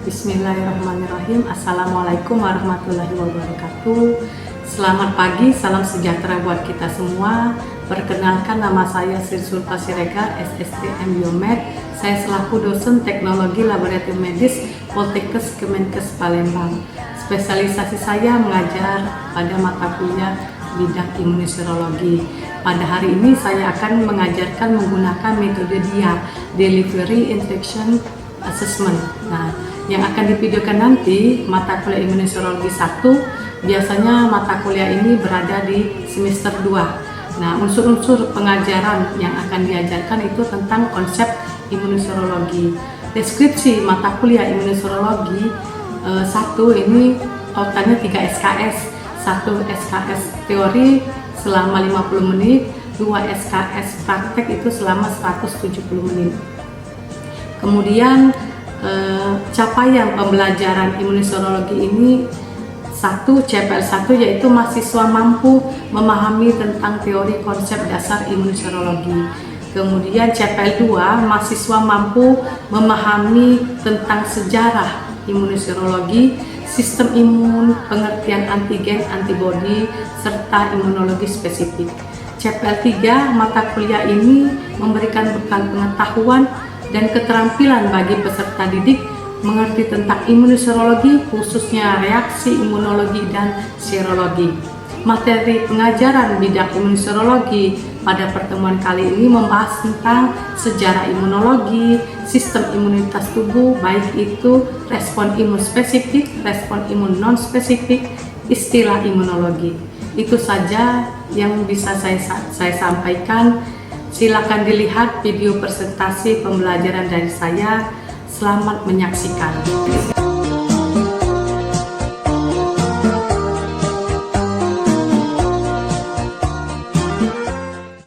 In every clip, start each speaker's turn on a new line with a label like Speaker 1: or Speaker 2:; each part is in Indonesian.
Speaker 1: Bismillahirrahmanirrahim. Assalamualaikum warahmatullahi wabarakatuh. Selamat pagi, salam sejahtera buat kita semua. Perkenalkan, nama saya Sri Sulfa Siregar, SSTM Biomed. Saya selaku dosen teknologi laboratorium medis Poltekkes Kemenkes Palembang. Spesialisasi saya mengajar pada mata kuliah bidang imunisirologi. Pada hari ini saya akan mengajarkan menggunakan metode DIA, Delivery Infection Assessment. Nah, yang akan divideokan nanti mata kuliah imunisirologi 1. Biasanya mata kuliah ini berada di semester 2. Nah, unsur-unsur pengajaran yang akan diajarkan itu tentang konsep imunisirologi. Deskripsi mata kuliah imunisirologi 1 ini totalnya 3 SKS. 1 SKS teori selama 50 menit, 2 SKS praktek itu selama 170 menit. Kemudian capaian pembelajaran imunisirologi ini 1 CPL1 yaitu mahasiswa mampu memahami tentang teori konsep dasar imunisirologi. Kemudian CPL2 mahasiswa mampu memahami tentang sejarah imunisirologi, sistem imun, pengertian antigen, antibodi, serta imunologi spesifik. CPL3 mata kuliah ini memberikan bekal pengetahuan dan keterampilan bagi peserta didik mengerti tentang imunisirologi, khususnya reaksi imunologi dan serologi. Materi pengajaran bidang imunisirologi pada pertemuan kali ini membahas tentang sejarah imunologi, sistem imunitas tubuh, baik itu respon imun spesifik, respon imun non-spesifik, istilah imunologi. Itu saja yang bisa saya sampaikan. Silakan dilihat video presentasi pembelajaran dari saya. Selamat menyaksikan.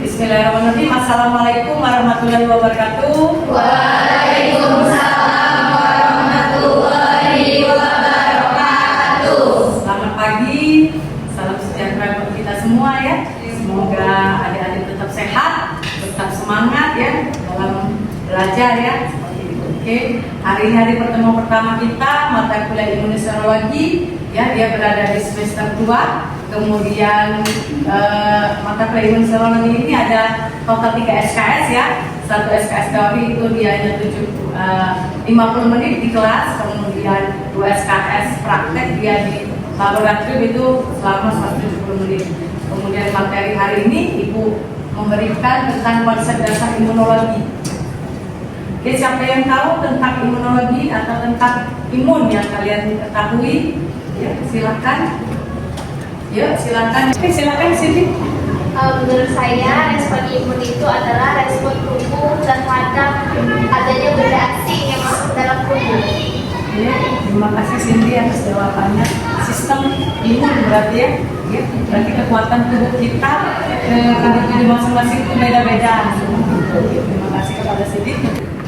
Speaker 1: Bismillahirrahmanirrahim. Assalamualaikum warahmatullahi wabarakatuh.
Speaker 2: Waalaikumsalam warahmatullahi wabarakatuh.
Speaker 1: Selamat pagi, salam sejahtera buat kita semua ya. Semoga adik-adik tetap sehat, tetap semangat ya dalam belajar ya. Oke, hari ini hari pertemuan pertama kita mata kuliah imunisirologi ya, dia berada di semester 2. Kemudian mata kuliah imunisirologi ini ada total 3 SKS ya. 1 SKS teori itu dia hanya 50 menit di kelas, kemudian 2 SKS praktek dia di laboratorium itu selama 170 menit. Kemudian materi hari ini Ibu memberikan tentang konsep dasar imunologi. Oke, siapa yang tahu tentang imunologi atau tentang imun yang kalian ketahui? Ya, silakan. Ya, silakan. Oke, silakan Siti.
Speaker 2: Menurut saya, respon imun itu adalah respon tubuh terhadap adanya benda asing yang masuk dalam tubuh.
Speaker 1: Ya, terima kasih Cindy atas jawabannya. Sistem imun berarti ya. Ya, berarti kekuatan tubuh kita individu masing-masing itu beda-beda. Terima kasih kepada Cindy.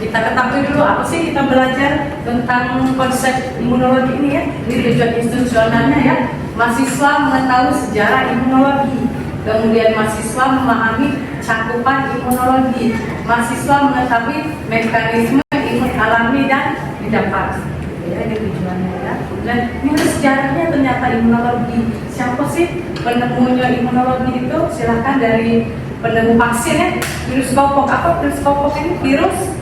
Speaker 1: Kita ketahui dulu apa sih kita belajar tentang konsep imunologi ini ya. Ini tujuan instruksionalnya ya. Mahasiswa mengetahui sejarah imunologi. Kemudian mahasiswa memahami cakupan imunologi. Mahasiswa mengetahui mekanisme imun alami dan didapat. Ya, ini tujuannya ya. Dan ini sejarahnya ternyata imunologi. Siapa sih penemunya imunologi itu? Silahkan dari penemu vaksin ya. Virus Cowpox. Apa virus Cowpox ini? Virus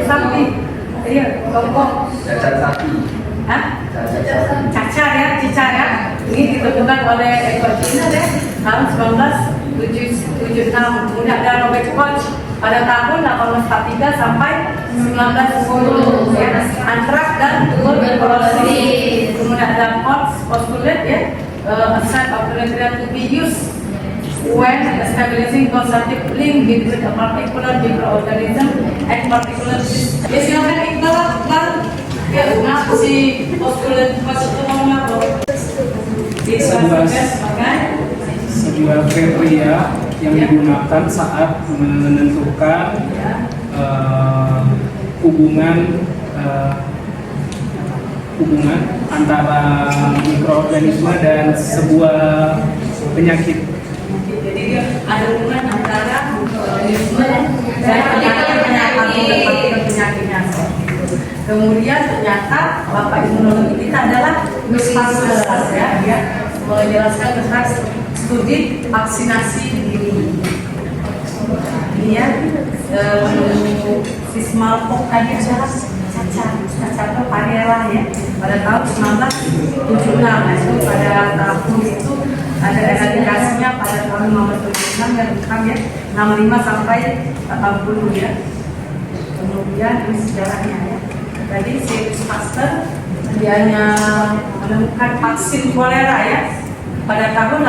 Speaker 1: sapi. Iya, Cowpox.
Speaker 3: Cacar sapi.
Speaker 1: Hah? Cacar ya, cicar ya. Ini ditemukan oleh ekor Cina deh tahun 1976. Kemudian ada Robert Koch pada tahun 1843 sampai 1910 ya. Antraks dan tuberkulosis. Kemudian ada Koch postulate ya, a set of criteria to be used when establishing causative link between a particular microorganism and particular disease. Ya, silakan Iqbal. Ya, kenapa si postulat itu ngomong apa?
Speaker 3: Sebuah kriteria yang digunakan saat menentukan hubungan antara mikroorganisme dan sebuah penyakit.
Speaker 1: Jadi ada hubungan antara mikroorganisme dan penyakit. Kemudian ternyata Bapak Imunologi kita adalah Louis Pasteur ya, dia menjelaskan tentang studi vaksinasi dini. Ini ya, si smallpox tadi adalah cacar variola ya, pada tahun 1976. Nah, itu pada tahun itu ada eradikasinya pada tahun 1976 yang bukan ya 65 sampai 80 ya. Kemudian ini sejarahnya ya. Jadi si Pasteur dia hanya menemukan vaksin kolera ya pada tahun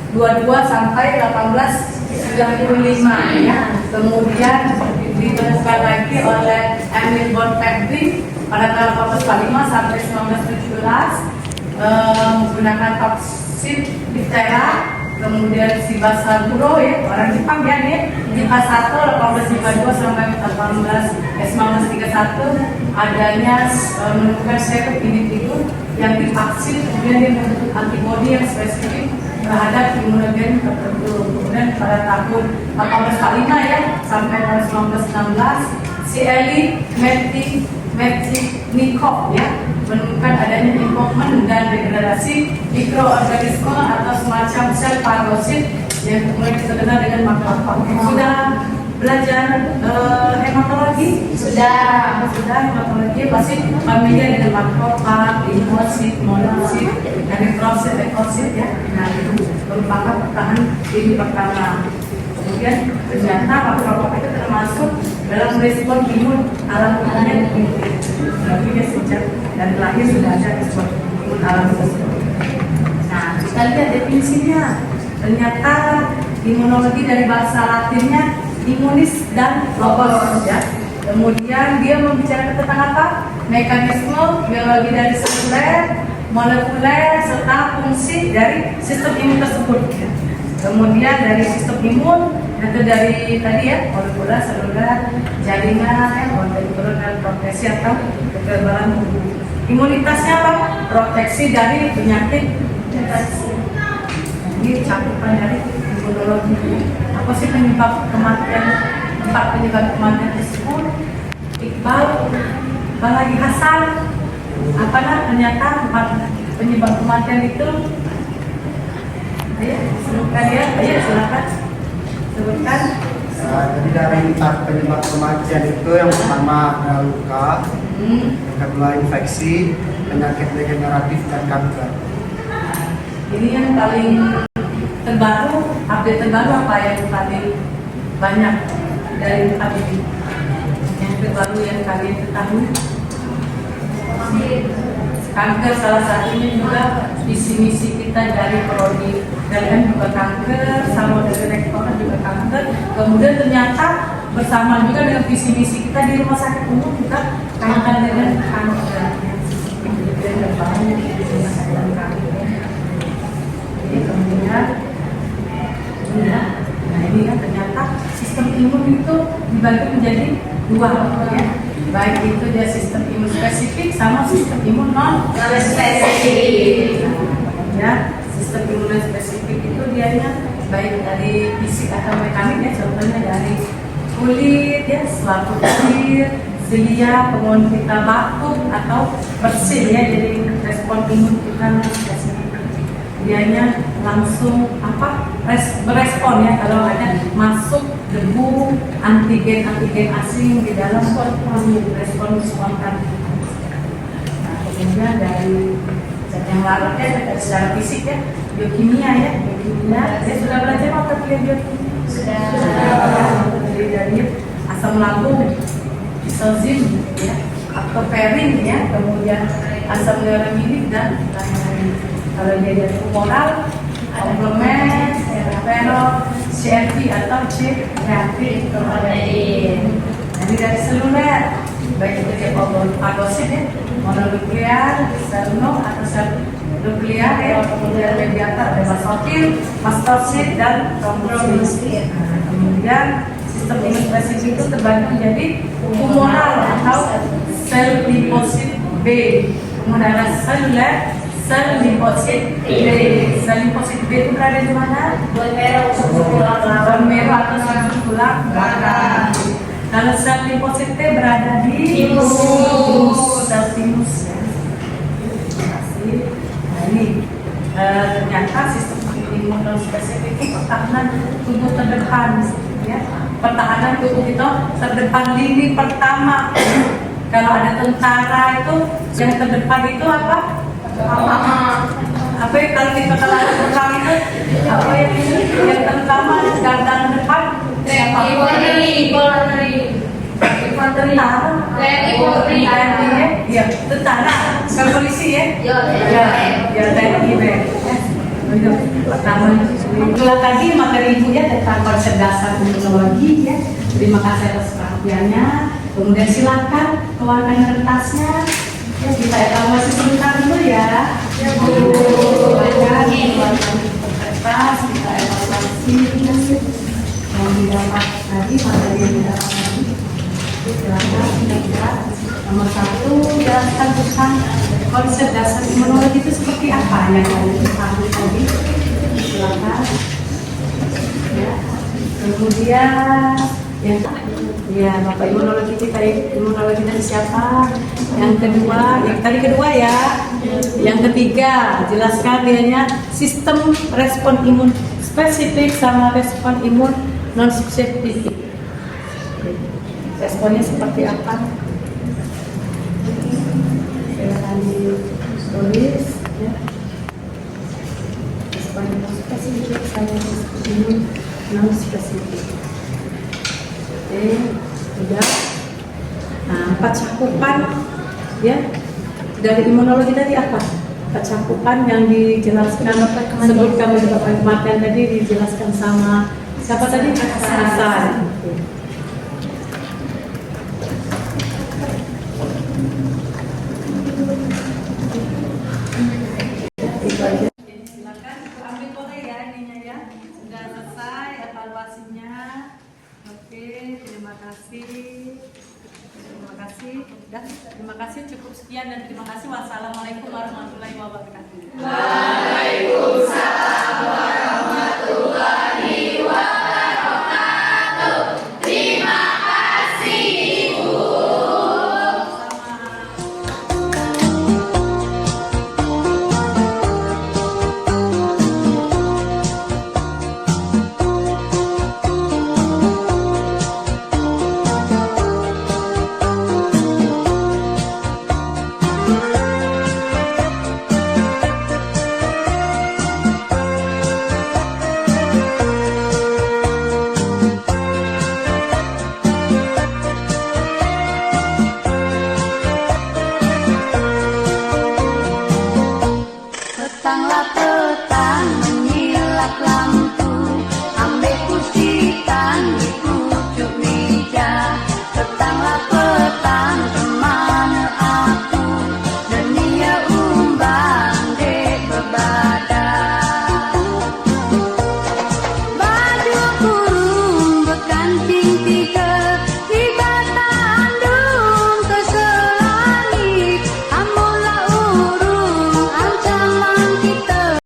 Speaker 1: 1822 sampai 1895 ya. Kemudian ditemukan lagi oleh Emil von Petri pada tahun 1845 sampai 1917 menggunakan vaksin diftera. Kemudian si Basaburo ya, orang Jepang ya, Jepang 1 1852 sampai 1931 adanya menemukan serum individu yang divaksin, kemudian dia membentuk antibodi yang spesifik terhadap imunogen tertentu. Kemudian pada tahun 1845 ya sampai tahun 1916 si Eli Metchnikoff ya menemukan adanya involvement dan degradasi mikroorganisme atau semacam sel parasit yang kemudian kita kenal dengan makrofag. Sudah belajar hematologi? Sudah hematologi pasti familiar dengan makrofag, limfosit, monosit, eritrosit, leukosit ya. Nah itu merupakan pertahanan ini pertama. Kemudian ternyata makrofag itu termasuk dalam respon imun alam tubuhnya. Tapi dia sejak dan lahir sudah ada respon imun alam tersebut. Nah kita lihat definisinya. Ternyata imunologi dari bahasa Latinnya immunis dan logos ya. Kemudian dia membicarakan tentang apa? Mekanisme biologi dari seluler, molekuler serta fungsi dari sistem imun tersebut ya. Kemudian dari sistem imun itu dari tadi ya molekuler, seluler, jaringan ya, molekuler dan proteksi atau kekebalan tubuh. Imunitasnya apa? Proteksi dari penyakit infeksi. Ini cakupan dari imunologi. Apa sih penyebab kematian? 4 penyebab kematian tersebut. Iqbal lagi Hasan. Apa ternyata 4 penyebab kematian itu? Ayo sebutkan ya. Ayo silakan sebutkan.
Speaker 4: Jadi dari 4 penyebab kematian itu yang pertama adalah luka, yang kedua infeksi, penyakit degeneratif dan kanker.
Speaker 1: Ini yang paling terbaru, update terbaru apa yang paling banyak dari 4 ini? Yang terbaru yang kalian ketahui? Kanker salah satunya juga visi misi kita dari prodi. Kalian juga kanker, sama dari rektorat juga kanker. Kemudian ternyata bersama juga dengan visi misi kita di rumah sakit umum juga kaitan dengan kanker. Kemudian banyak di rumah sakit kanker. Jadi kemudian nah ini ya ternyata sistem imun itu dibagi menjadi 2 ya. Baik itu dia sistem imun spesifik sama sistem imun non spesifik. Ya, sistem imun spesifik itu dianya baik dari fisik atau mekanik ya, contohnya dari kulit ya, selaput air, selia, kemudian kita batuk atau bersin ya, jadi respon imun kita non spesifik. Dianya langsung berespon ya kalau ada masuk debu antigen asing di dalam tubuh, respon spontan. Nah, kemudian dari yang larut ya secara fisik ya, biokimia ya, sudah belajar mata kuliah biokimia? Sudah. Jadi dari asam lambung, isozim ya, aptoperin ya, kemudian asam neuramidik dan lain-lain. Kalau dia dari humoral, ada glomen, erapero, CRP atau C reaktif protein. Jadi dari seluler, baik itu dia fagosit ya, mononuklear, sel atau sel nuklear ya, kemudian mediator ada basofil, mastosit dan trombosit. Kemudian sistem imun spesifik itu terbagi menjadi humoral atau sel limfosit B, kemudian ada seluler, sel limfosit B. Sel limfosit B itu berada di mana? Bone marrow atau struktur tulang belakang. Kalau sel limfosit T berada di sel timus ya. Terima kasih. Nah ini ternyata sistem imun non spesifik itu pertahanan tubuh terdepan ya. Pertahanan tubuh kita terdepan lini pertama. Kalau ada tentara itu yang terdepan itu apa? Apa ya, kalau kita kalau ada perang itu apa yang pertama garda depan? Tentara, ya, tentara, bukan polisi ya? Ya, TNI pertama. Itulah tadi materi ibu ya tentang kecerdasan imunologi ya. Terima kasih atas perhatiannya. Kemudian silakan keluarkan kertasnya. Ya, kita evaluasi sebentar dulu ya. Ya, Bu. Silakan keluarkan kertas, kita evaluasi yang didapat tadi, materi yang didapat tadi. Silakan kira-kira nomor 1 jelaskan tentang konsep dasar imunologi itu seperti apa yang kalian pahami tadi. Silakan. Ya. Kemudian ya Bapak imunologi kita, imunologi dari siapa? Yang kedua, yang tadi kedua ya. Yang ketiga, jelaskan dianya sistem respon imun spesifik sama respon imun non spesifik. Responnya seperti apa? Silakan ditulis ya. Respon imun spesifik sama imun non spesifik. Oke, sudah. Nah, 4 cakupan ya dari imunologi tadi apa? 4 cakupan yang dijelaskan sebutkan oleh Bapak kemarin tadi dijelaskan sama siapa tadi? Hasan. Silakan ambil boleh ya ininya ya. Sudah selesai evaluasinya. Oke, terima kasih. Terima kasih. Udah, terima kasih cukup sekian dan terima kasih. Wassalamualaikum warahmatullahi wabarakatuh.
Speaker 2: Waalaikumsalam warahmatullahi